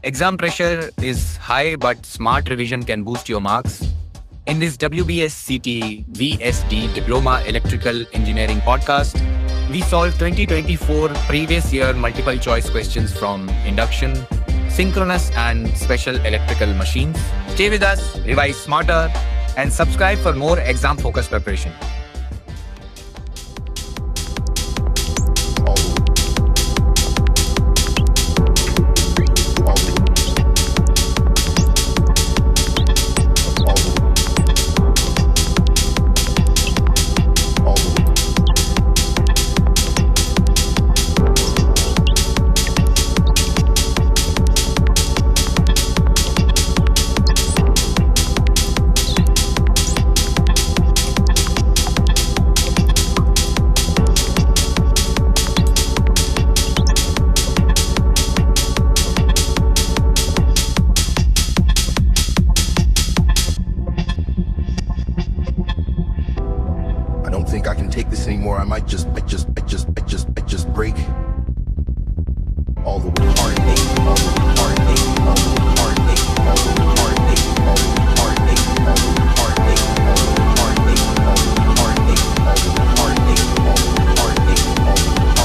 Exam pressure is high, but smart revision can boost your marks. In this WBSCTVESD Diploma Electrical Engineering podcast, we solve 2024 previous year multiple choice questions from Induction, Synchronous and Special Electrical Machines. Stay with us, revise smarter, and subscribe for more exam-focused preparation. I can take this anymore. I might just break all the heartache, all the heartache, all the heartache, all the heartache, all the heartache, all the heartache, all the heartache, all the heartache, all the heartache, all the heartache, all the heartache.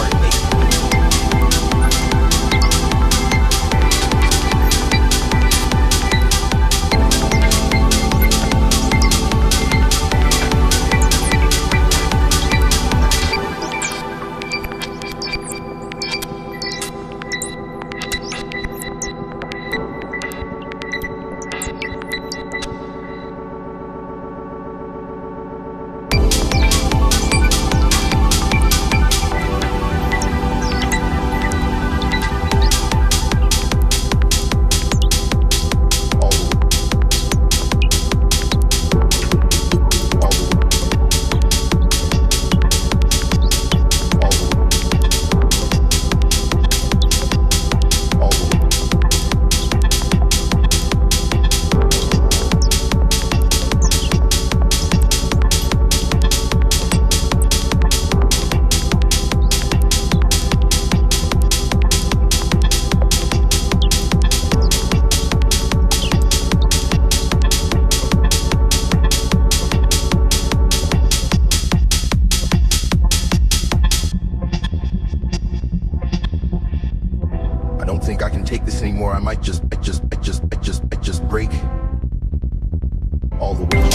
I don't think I can take this anymore. I might just break all the way.